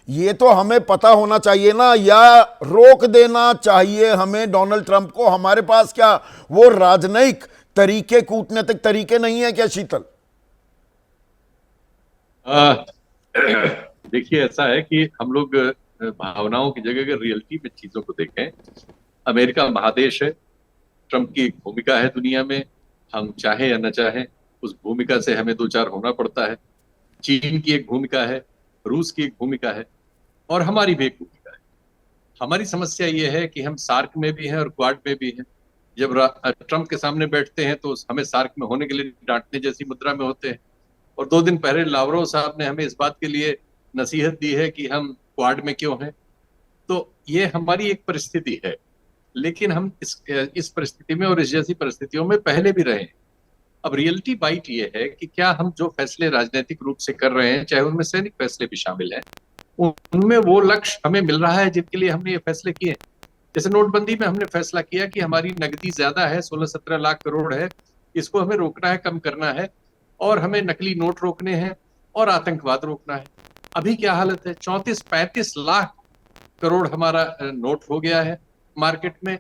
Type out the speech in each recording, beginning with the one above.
ये तो हमें पता होना चाहिए ना, या रोक देना चाहिए हमें डोनाल्ड ट्रंप को? हमारे पास क्या वो राजनयिक तरीके, कूटनीतिक तरीके नहीं है क्या शीतल? आ, देखिए, ऐसा है कि हम लोग भावनाओं की जगह अगर रियलिटी में चीजों को देखें, अमेरिका महादेश है। ट्रंप की एक भूमिका है दुनिया में, हम चाहे या न चाहें उस भूमिका से हमें दो चार होना पड़ता है। चीन की एक भूमिका है, रूस की एक भूमिका है, और हमारी भी एक भूमिका है। हमारी समस्या ये है कि हम सार्क में भी हैं और क्वाड में भी हैं। जब ट्रंप के सामने बैठते हैं तो हमें सार्क में होने के लिए डांटने जैसी मुद्रा में होते हैं, और 2 दिन पहले लावरोव साहब ने हमें इस बात के लिए नसीहत दी है कि हम क्वाड में क्यों हैं। तो ये हमारी एक परिस्थिति है, लेकिन हम इस परिस्थिति में और इस जैसी परिस्थितियों में पहले भी रहे हैं। अब रियलिटी बाइट ये है कि क्या हम जो फैसले राजनीतिक रूप से कर रहे हैं, चाहे उनमें सैनिक फैसले भी शामिल हैं, उनमें वो लक्ष्य हमें मिल रहा है जिनके लिए हमने ये फैसले किए। जैसे नोटबंदी में हमने फैसला किया कि हमारी नकदी ज्यादा है, 16-17 लाख करोड़ है, इसको हमें रोकना है, कम करना है, और हमें नकली नोट रोकने हैं और आतंकवाद रोकना है। अभी क्या हालत है? 34-35 लाख करोड़ हमारा नोट हो गया है मार्केट में।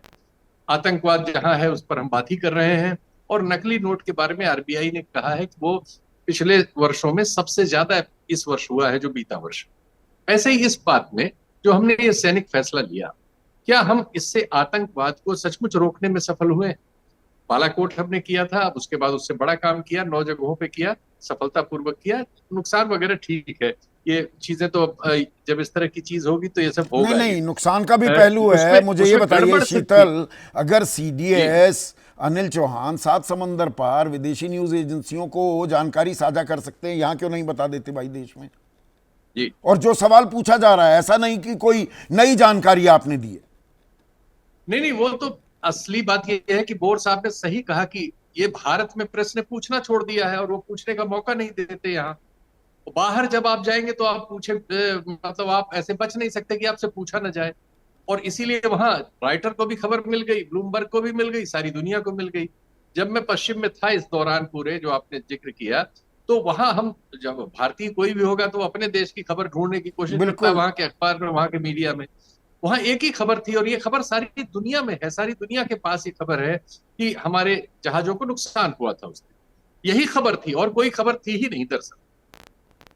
आतंकवाद जहां है उस पर हम बात ही कर रहे हैं, और नकली नोट के बारे में आरबीआई ने कहा है कि वो पिछले वर्षों में सबसे ज्यादा इस वर्ष हुआ है, जो बीता वर्ष। ऐसे ही इस बात में जो हमने ये सैनिक फैसला लिया, क्या हम इससे आतंकवाद को सचमुच रोकने में सफल हुए? बालाकोट हमने किया था, अब उसके बाद उससे बड़ा काम किया, 9 जगहों पे किया, सफलतापूर्वक किया। नुकसान वगैरह ठीक है, ये चीजें तो जब इस तरह की चीज होगी तो ये सब नहीं होगा ही। नहीं, नुकसान का भी पहलू है। उसमें मुझे ये उसमें बताइए गड़बड़ सकती है। शीतल, अगर जी सीडीएस अनिल चौहान सात समंदर पार विदेशी न्यूज एजेंसियों को जानकारी साझा कर सकते हैं, यहां क्यों नहीं बता देते भाई देश में? जी। और जो सवाल पूछा जा रहा है, ऐसा नहीं कि कोई नई जानकारी आपने दी है। नहीं नहीं, वो तो असली बात ये है कि बोर साहब ने सही कहा कि ये भारत में प्रेस ने पूछना छोड़ दिया है, और वो पूछने का मौका नहीं देते यहाँ। बाहर जब आप जाएंगे तो आप पूछे, मतलब आप ऐसे बच नहीं सकते कि आपसे पूछा ना जाए। और इसीलिए वहां राइटर को भी खबर मिल गई, ब्लूमबर्ग को भी मिल गई, सारी दुनिया को मिल गई। जब मैं पश्चिम में था इस दौरान पूरे जो आपने जिक्र किया, तो वहां हम, जब भारतीय कोई भी होगा तो अपने देश की खबर ढूंढने की कोशिश करता है बिल्कुल। वहां के अखबार में, वहां के मीडिया में। वहां एक ही खबर थी, और ये खबर सारी दुनिया में है, सारी दुनिया के पास ये खबर है कि हमारे जहाजों को नुकसान हुआ था उस दिन। यही खबर थी, और कोई खबर थी ही नहीं दरअसल।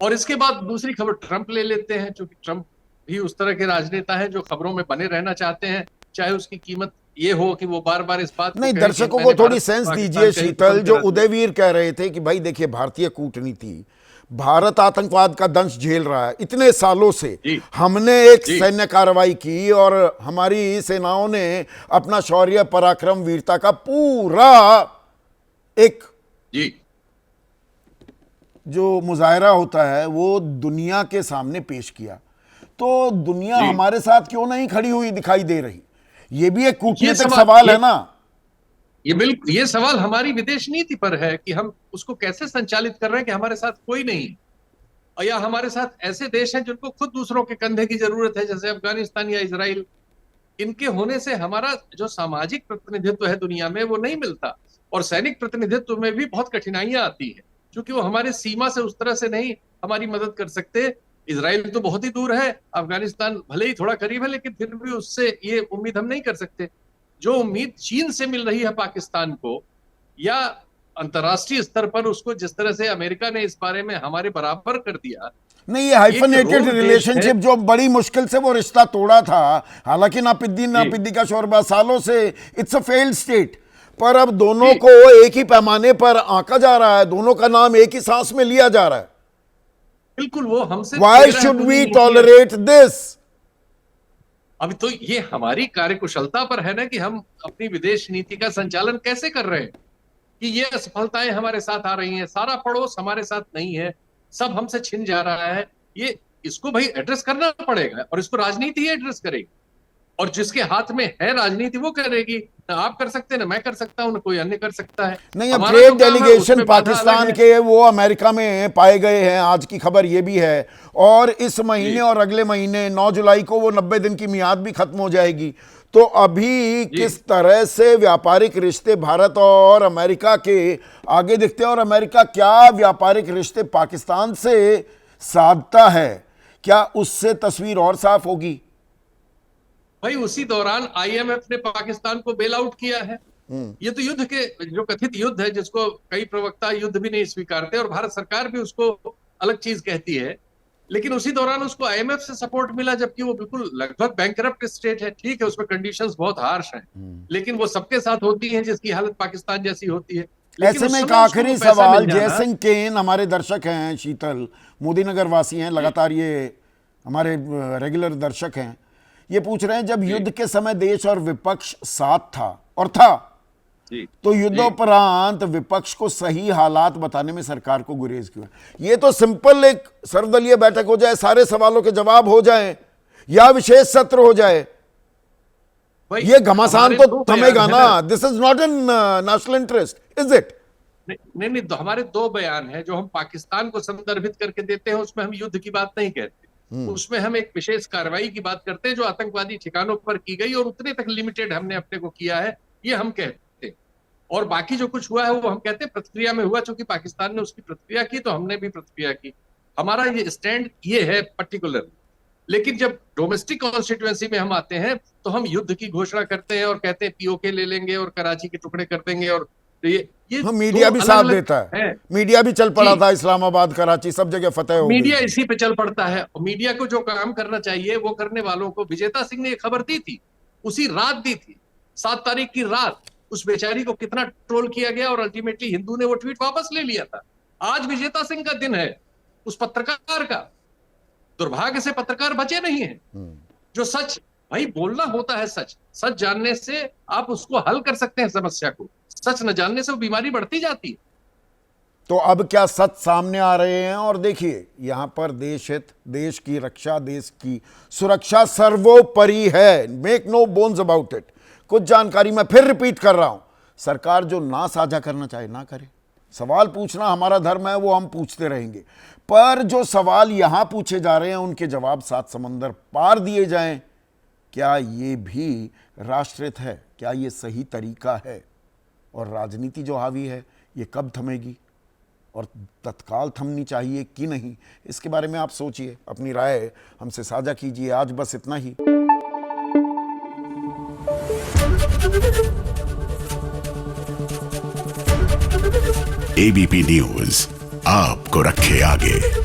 और इसके बाद दूसरी खबर ट्रंप ले लेते हैं, क्योंकि ट्रंप भी उस तरह के राजनेता है जो खबरों में बने रहना चाहते हैं, चाहे उसकी कीमत ये हो कि वो बार बार इस बात को नहीं, कहे कि दर्शकों को मैंने थोड़ी भारत सेंस दीजिए पाकिस्तान का हित शीतल। बंद जो करा दिया। उदयवीर कह रहे थे कि भाई देखिए, भारतीय कूटनीति, भारत आतंकवाद का दंश झेल रहा है इतने सालों से। जी हमने एक जी सैन्य कार्रवाई की और हमारी सेनाओं ने अपना शौर्य, पराक्रम, वीरता का पूरा एक जी जो मुजाहरा होता है वो दुनिया के सामने पेश किया। तो दुनिया जी। हमारे साथ क्यों नहीं खड़ी हुई दिखाई दे रही? ये भी एक ये कूटनीतिक सवाल सवाल है ना। ये बिल्कुल, ये सवाल हमारी विदेश नीति पर है कि हम उसको कैसे संचालित कर रहे हैं कि हमारे साथ कोई नहीं है, और या हमारे साथ ऐसे देश हैं जिनको खुद दूसरों के कंधे की जरूरत है, जैसे अफगानिस्तान या इजराइल। इनके होने से हमारा जो सामाजिक प्रतिनिधित्व है दुनिया में वो नहीं मिलता, और सैनिक प्रतिनिधित्व में भी बहुत कठिनाइयां आती है, क्योंकि वो हमारे सीमा से उस तरह से नहीं हमारी मदद कर सकते। इजराइल तो बहुत ही दूर है, अफगानिस्तान भले ही थोड़ा करीब है, लेकिन फिर भी उससे ये उम्मीद हम नहीं कर सकते जो उम्मीद चीन से मिल रही है पाकिस्तान को, या अंतर्राष्ट्रीय स्तर पर उसको जिस तरह से अमेरिका ने इस बारे में हमारे बराबर कर दिया। नहीं, ये एक हाइफनेटेड रोग देश है। रिलेशनशिप जो बड़ी मुश्किल से वो रिश्ता तोड़ा था, हालांकि नापिद्दीन जी नापिद्दी का शोरबा सालों से, इट्स अ फेल्ड स्टेट, पर अब दोनों जी को एक ही पैमाने पर आंका जा रहा है, दोनों का नाम एक ही सांस में लिया जा रहा है। बिल्कुल, वो हमसे वाई 13 शुड दूनी वी नीति है। Tolerate this? अभी तो ये हमारी कार्यकुशलता पर है ना कि हम अपनी विदेश नीति का संचालन कैसे कर रहे हैं, कि ये असफलताएं हमारे साथ आ रही हैं, सारा पड़ोस हमारे साथ नहीं है, सब हमसे छिन जा रहा है। ये इसको भाई एड्रेस करना पड़ेगा, और इसको राजनीति ही एड्रेस करेगी, और जिसके हाथ में है राजनीति वो करेगी। ना आप कर सकते हैं, ना मैं कर सकता हूं, ना कोई अन्य कर सकता है। नहीं, अब हमारा ट्रेड जो काम है डेलीगेशन उसमें बाधा अलग पाकिस्तान है। के वो अमेरिका में पाए गए हैं, आज की खबर ये भी है। और इस महीने जी और अगले महीने 9 जुलाई को वो 90 दिन की मियाद भी खत्म हो जाएगी। तो अभी जी किस तरह से व्यापारिक रिश्ते भारत और अमेरिका के आगे दिखते हैं, और अमेरिका क्या व्यापारिक रिश्ते पाकिस्तान से साधता है, क्या उससे तस्वीर और साफ होगी? भाई उसी दौरान आईएमएफ ने पाकिस्तान को बेल आउट किया है। ये तो युद्ध के जो कथित युद्ध है, जिसको कई प्रवक्ता युद्ध भी नहीं स्वीकारते और भारत सरकार भी उसको अलग चीज कहती है, लेकिन उसी दौरान उसको आईएमएफ से सपोर्ट मिला, जबकि वो बिल्कुल लगभग बैंकरप्ट स्टेट है। ठीक है, उसमें कंडीशंस बहुत हार्श हैं, लेकिन वो सबके साथ होती हैं जिसकी हालत पाकिस्तान जैसी होती है। ऐसे में एक आखिरी सवाल, जयसिंह केन हमारे दर्शक हैं, शीतल मोदी नगर वासी हैं, लगातार ये हमारे रेगुलर दर्शक हैं, ये पूछ रहे हैं जब युद्ध के समय देश और विपक्ष साथ था और था, तो युद्धोपरांत विपक्ष को सही हालात बताने में सरकार को गुरेज क्यों? ये तो सिंपल एक सर्वदलीय बैठक हो जाए, सारे सवालों के जवाब हो जाए, या विशेष सत्र हो जाए, ये घमासान तो थमेगा ना। This is not in national interest, is it? नहीं, तो हमारे दो बयान हैं जो हम पाकिस्तान को संदर्भित करके देते हैं, उसमें हम युद्ध की बात नहीं कहते, उसमें हम एक विशेष कार्रवाई की बात करते हैं जो आतंकवादी ठिकानों पर की गई और उतने तक लिमिटेड हमने अपने को किया है, ये हम कहते हैं। और बाकी जो कुछ हुआ है वो हम कहते हैं प्रतिक्रिया में हुआ, चूंकि पाकिस्तान ने उसकी प्रतिक्रिया की तो हमने भी प्रतिक्रिया की। हमारा ये स्टैंड ये है पर्टिकुलर। लेकिन जब डोमेस्टिक कॉन्स्टिट्यूएंसी में हम आते हैं तो हम युद्ध की घोषणा करते हैं और कहते हैं पीओके ले लेंगे और कराची के टुकड़े कर देंगे, और ये मीडिया भी साथ देता है। मीडिया भी चल पड़ा था, इस्लामाबाद कराची सब जगह फतेह हो गई। मीडिया इसी पे चल पड़ता है, और मीडिया को जो काम करना चाहिए वो करने वालों को, विजेता सिंह ने एक खबर दी थी, उसी रात दी थी, 7 तारीख की रात, उस बेचारी को कितना ट्रोल किया गया और अल्टीमेटली हिंदू ने वो ट्वीट वापस ले लिया था। आज विजेता सिंह का दिन है, उस पत्रकार का। दुर्भाग्य से पत्रकार बचे नहीं हैं जो सच, भाई बोलना होता है सच, सच जानने से आप उसको हल कर सकते हैं समस्या को, सच न जानने से वो बीमारी बढ़ती जाती है। तो अब क्या सच सामने आ रहे हैं, और देखिए यहां पर देश हित, देश की रक्षा, देश की सुरक्षा सर्वोपरि है, make no bones about it. कुछ जानकारी मैं फिर रिपीट कर रहा हूं, सरकार जो ना साझा करना चाहे ना करे, सवाल पूछना हमारा धर्म है, वो हम पूछते रहेंगे, पर जो सवाल यहां पूछे जा रहे हैं उनके जवाब 7 समंदर पार दिए जाएं, क्या ये भी राष्ट्रहित है? क्या ये सही तरीका है? और राजनीति जो हावी है ये कब थमेगी और तत्काल थमनी चाहिए कि नहीं, इसके बारे में आप सोचिए, अपनी राय हमसे साझा कीजिए। आज बस इतना ही। एबीपी न्यूज आपको रखे आगे।